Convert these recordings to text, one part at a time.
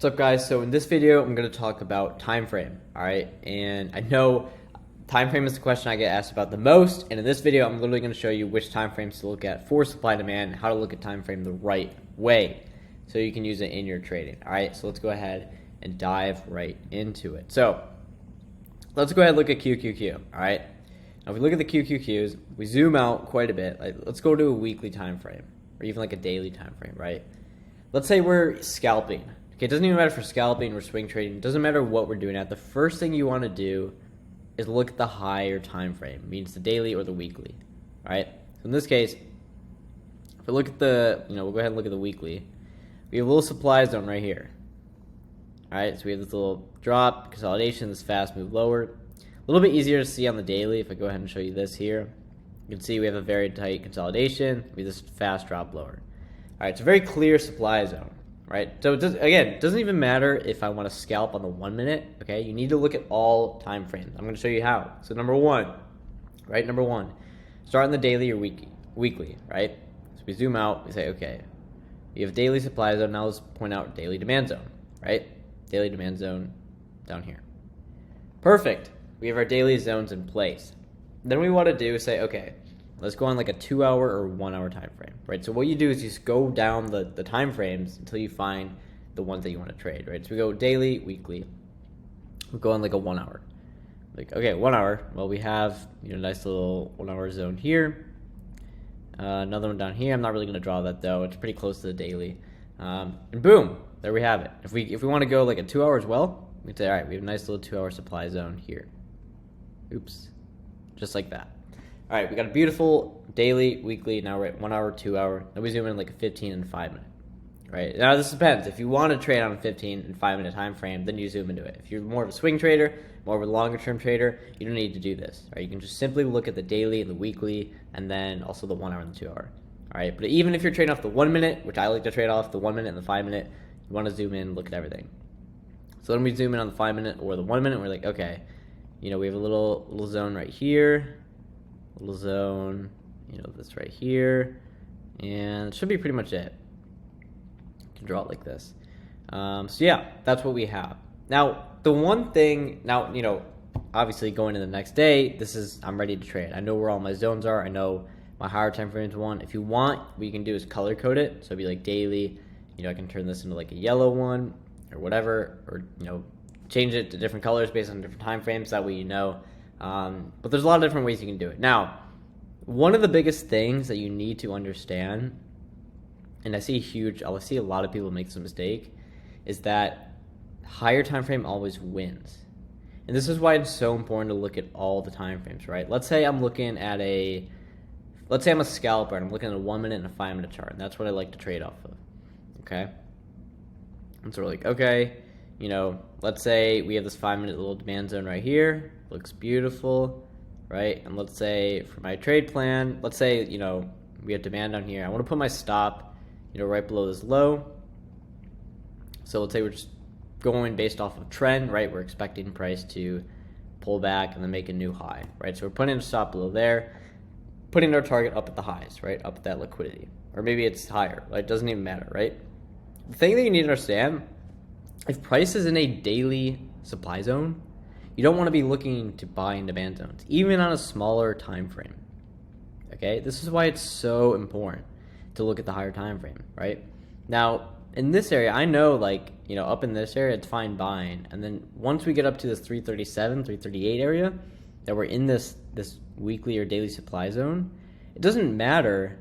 What's up, guys? So in this video, I'm going to talk about time frame, all right? And I know time frame is the question I get asked about the most, and in this video, I'm literally going to show you which time frames to look at for supply and demand, how to look at time frame the right way so you can use it in your trading, all right? So let's go ahead and dive right into it. So let's go ahead and look at QQQ, all right? Now, if we look at the QQQs, we zoom out quite a bit. Like, let's go to a weekly time frame or even like a daily time frame, right? Let's say we're scalping. Okay, it doesn't even matter for scalping or swing trading. It doesn't matter what we're doing at. The first thing you want to do is look at the higher time frame, means the daily or the weekly, right? So in this case, if we look at the, we'll go ahead and look at the weekly. We have a little supply zone right here. All right, so we have this little drop, consolidation, this fast move lower. A little bit easier to see on the daily. If I go ahead and show you this here, you can see we have a very tight consolidation. We have this fast drop lower. All right, it's a very clear supply zone. Right, so it doesn't even matter if I want to scalp on the 1 minute. Okay, you need to look at all time frames. I'm going to show you how. So number one, start on the daily or weekly, right? So we zoom out, we say, okay, we have daily supply zone. Now let's point out daily demand zone, right? Daily demand zone down here. Perfect. We have our daily zones in place. Then we want to do is say, okay, let's go on like a 2 hour or 1 hour time frame, right? So what you do is you just go down the time frames until you find the ones that you want to trade, right? So we go daily, weekly. We go on like a 1 hour. Like, okay, 1 hour. Well, we have a nice little 1 hour zone here. Another one down here. I'm not really going to draw that though. It's pretty close to the daily. And boom, there we have it. If we want to go like a 2 hour as well, we can say, all right, we have a nice little 2 hour supply zone here. Oops, just like that. All right, we got a beautiful daily, weekly. Now we're at 1 hour, 2 hour. Then we zoom in like a 15 and 5 minute. Right now, this depends. If you want to trade on a 15 and 5 minute time frame, then you zoom into it. If you're more of a swing trader, more of a longer term trader, you don't need to do this. Right, you can just simply look at the daily and the weekly, and then also the 1 hour and the 2 hour. All right, but even if you're trading off the 1 minute, which I like to trade off the 1 minute and the 5 minute, you want to zoom in, look at everything. So then we zoom in on the 5 minute or the 1 minute. We're like, okay, we have a little zone right here. Little zone, this right here, and it should be pretty much it. You can draw it like this. So yeah, that's what we have. Now, the one thing, obviously going to the next day, I'm ready to trade. I know where all my zones are. I know my higher time frame is one. If you want, what you can do is color code it. So it'd be like daily, I can turn this into like a yellow one or whatever, or, change it to different colors based on different time frames. That way you know. But there's a lot of different ways you can do it. Now, one of the biggest things that you need to understand, and I see a lot of people make this mistake, is that higher time frame always wins. And this is why it's so important to look at all the time frames, right? Let's say I'm a scalper and I'm looking at a 1 minute and a 5 minute chart, and that's what I like to trade off of. Okay? And so we're like, okay, let's say we have this 5 minute little demand zone right here. Looks beautiful, right? And let's say for my trade plan, let's say, we have demand down here. I want to put my stop, right below this low. So let's say we're just going based off of trend, right? We're expecting price to pull back and then make a new high, right? So we're putting a stop below there, putting our target up at the highs, right? Up at that liquidity. Or maybe it's higher, right? It doesn't even matter, right? The thing that you need to understand, if price is in a daily supply zone, you don't want to be looking to buy in demand zones, even on a smaller time frame. Okay, this is why it's so important to look at the higher time frame, right? Now, in this area, I know up in this area, it's fine buying. And then once we get up to this 337, 338 area, that we're in this weekly or daily supply zone, it doesn't matter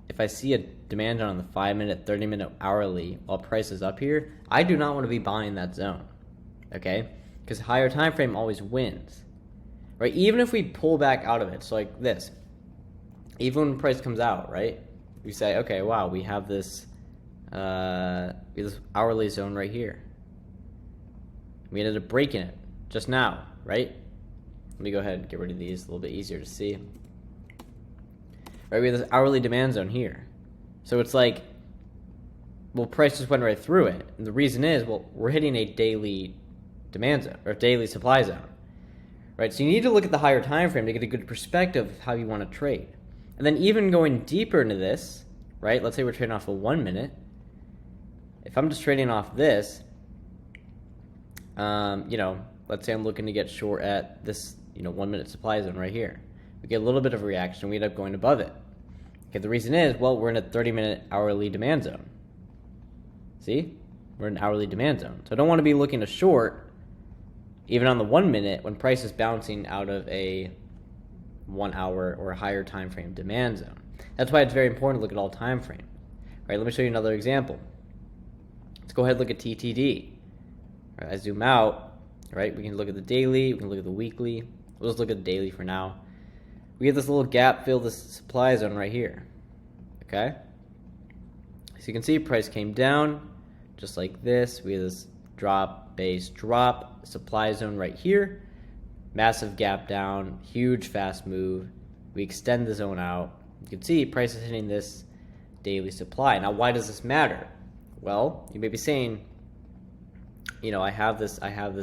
if I see a demand on the 5 minute, 30 minute, hourly while price is up here. I do not want to be buying that zone, okay? Because higher time frame always wins, right? Even if we pull back out of it, so like this, even when price comes out, right? We say, okay, wow, we have this hourly zone right here. We ended up breaking it just now, right? Let me go ahead and get rid of these, a little bit easier to see. Right, we have this hourly demand zone here. So it's like, well, price just went right through it. And the reason is, well, we're hitting a daily demand zone or daily supply zone, right? So you need to look at the higher time frame to get a good perspective of how you want to trade. And then even going deeper into this, right? Let's say we're trading off a 1 minute. If I'm just trading off this, Let's say I'm looking to get short at this, 1 minute supply zone right here. We get a little bit of a reaction. We end up going above it. Okay, the reason is, well, we're in a 30-minute hourly demand zone. See? We're in an hourly demand zone. So I don't want to be looking to short, even on the 1 minute, when price is bouncing out of a 1 hour or higher time frame demand zone. That's why it's very important to look at all time frame. All right, let me show you another example. Let's go ahead and look at TTD. All right, I zoom out. Right, we can look at the daily, we can look at the weekly. We'll just look at the daily for now. We get this little gap fill this supply zone right here. Okay? So you can see price came down just like this. We have this drop, base, drop, supply zone right here. Massive gap down, huge fast move. We extend the zone out. You can see price is hitting this daily supply. Now, why does this matter? Well, you may be saying, I have this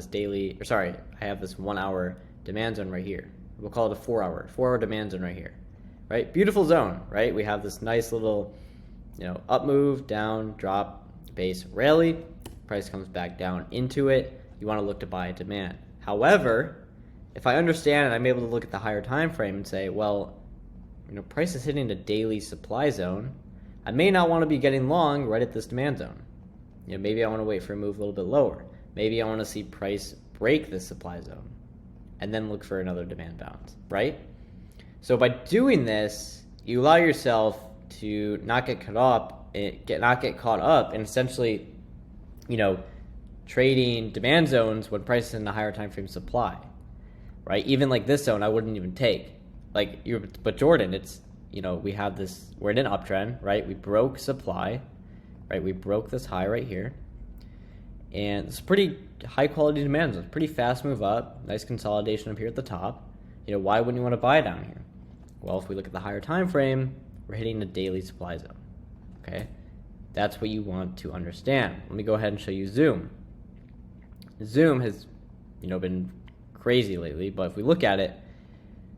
daily, I have this 1 hour demand zone right here. We'll call it a 4 hour demand zone right here, right? Beautiful zone, right? We have this nice little, up move, down, drop, base, rally. Price comes back down into it. You want to look to buy at demand. However, if I understand and I'm able to look at the higher time frame and say, well, price is hitting a daily supply zone, I may not want to be getting long right at this demand zone. Maybe I want to wait for a move a little bit lower. Maybe I want to see price break this supply zone and then look for another demand bounce, right? So by doing this, you allow yourself to not get caught up in essentially, trading demand zones when price is in the higher time frame supply, right? Even like this zone, I wouldn't even take. But Jordan, it's, we have this, we're in an uptrend, right? We broke supply, right? We broke this high right here. And it's pretty high quality demand zone. Pretty fast move up. Nice consolidation up here at the top. Why wouldn't you want to buy down here? Well, if we look at the higher time frame, we're hitting a daily supply zone. Okay? That's what you want to understand. Let me go ahead and show you Zoom. Zoom has, been crazy lately, but if we look at it,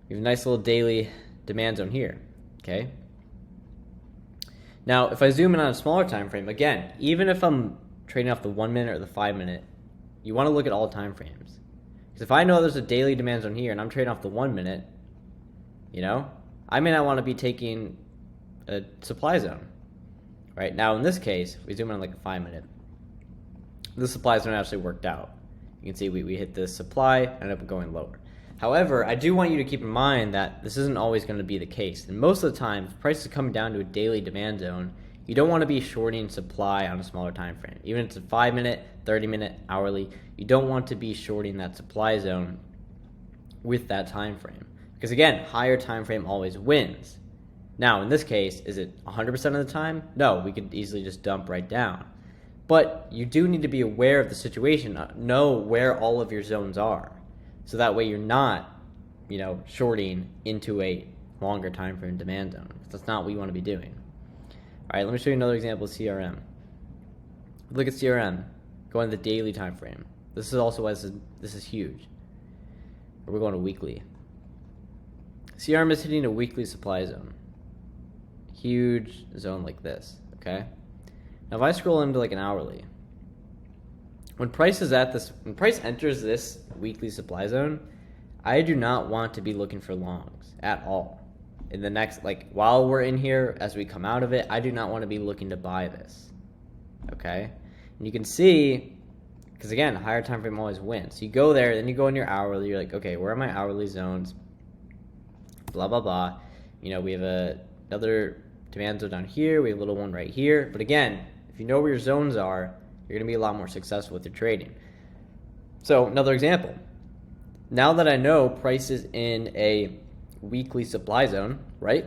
we have a nice little daily demand zone here. Okay? Now, if I zoom in on a smaller time frame, again, even if I'm trading off the 1 minute or the 5 minute, you want to look at all time frames. Because if I know there's a daily demand zone here and I'm trading off the 1 minute, I may not want to be taking a supply zone. Right? Now, in this case, we zoom in on like a 5 minute. The supply zone actually worked out. You can see we hit this supply, ended up going lower. However, I do want you to keep in mind that this isn't always going to be the case. And most of the time, if price is coming down to a daily demand zone, you don't want to be shorting supply on a smaller time frame. Even if it's a 5 minute, 30 minute, hourly, you don't want to be shorting that supply zone with that time frame. Because again, higher time frame always wins. Now, in this case, is it 100% of the time? No, we could easily just dump right down. But you do need to be aware of the situation, know where all of your zones are. So that way you're not, shorting into a longer time frame demand zone. That's not what you want to be doing. All right, let me show you another example of CRM. Look at CRM. Go on the daily time frame. This is also why this is huge. We're going to weekly. CRM is hitting a weekly supply zone. Huge zone like this, okay? Now if I scroll into like an hourly, when price enters this weekly supply zone, I do not want to be looking for longs at all. In the next, while we're in here, as we come out of it, I do not want to be looking to buy this, okay? And you can see, because again, higher time frame always wins. So you go there, then you go in your hourly, you're like, okay, where are my hourly zones? Blah, blah, blah. We have another demand zone down here, we have a little one right here. But again, if you know where your zones are, you're going to be a lot more successful with your trading. So another example. Now that I know price is in a weekly supply zone, right?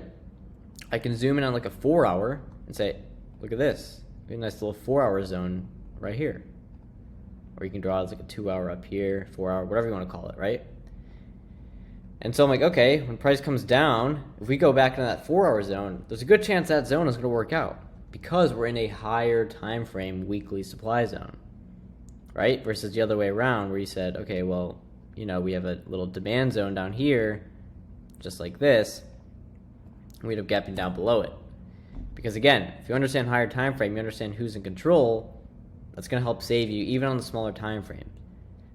I can zoom in on like a 4 hour and say, look at this. We have a nice little 4 hour zone right here. Or you can draw it as like a 2 hour up here, 4 hour, whatever you want to call it, right? And so I'm like, okay, when price comes down, if we go back into that 4 hour zone, there's a good chance that zone is going to work out because we're in a higher time frame weekly supply zone, right? Versus the other way around where you said, okay, well, we have a little demand zone down here, just like this, and we end up gapping down below it. Because again, if you understand higher time frame, you understand who's in control, that's going to help save you even on the smaller time frame.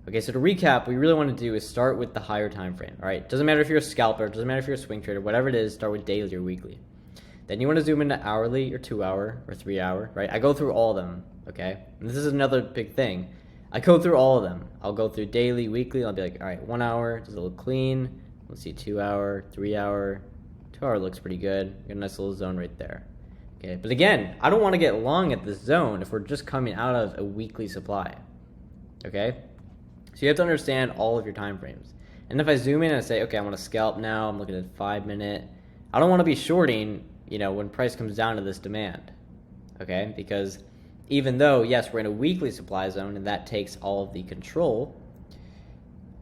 Okay, so to recap, what we really want to do is start with the higher time frame. All right, doesn't matter if you're a scalper, doesn't matter if you're a swing trader, whatever it is, start with daily or weekly. Then you want to zoom into hourly or 2 hour or 3 hour, right? I go through all of them, okay? And this is another big thing. I go through all of them. I'll go through daily, weekly, and I'll be like, all right, 1 hour, does it look clean? Let's see, 2 hour, 3 hour. 2 hour looks pretty good. Got a nice little zone right there. Okay, but again, I don't want to get long at this zone if we're just coming out of a weekly supply. Okay? So you have to understand all of your time frames. And if I zoom in and I say, okay, I want to scalp now, I'm looking at 5 minute. I don't want to be shorting, when price comes down to this demand. Okay? Because even though, yes, we're in a weekly supply zone and that takes all of the control,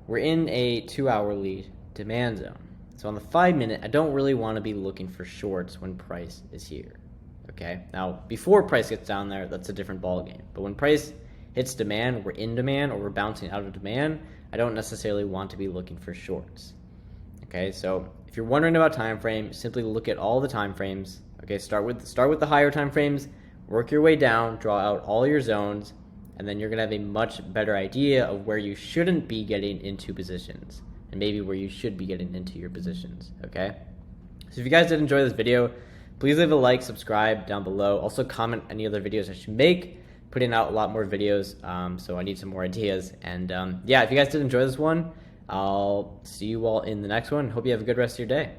we're in a 2 hourly demand zone. So on the 5 minute, I don't really want to be looking for shorts when price is here. Okay? Now, before price gets down there, that's a different ballgame. But when price hits demand, we're in demand, or we're bouncing out of demand, I don't necessarily want to be looking for shorts. Okay, so if you're wondering about time frame, simply look at all the time frames. Okay, start with the higher time frames, work your way down, draw out all your zones, and then you're gonna have a much better idea of where you shouldn't be getting into positions, and maybe where you should be getting into your positions. Okay, so if you guys did enjoy this video, please leave a like, subscribe down below. Also comment any other videos I should make. Putting out a lot more videos, so I need some more ideas. And yeah, if you guys did enjoy this one, I'll see you all in the next one. Hope you have a good rest of your day.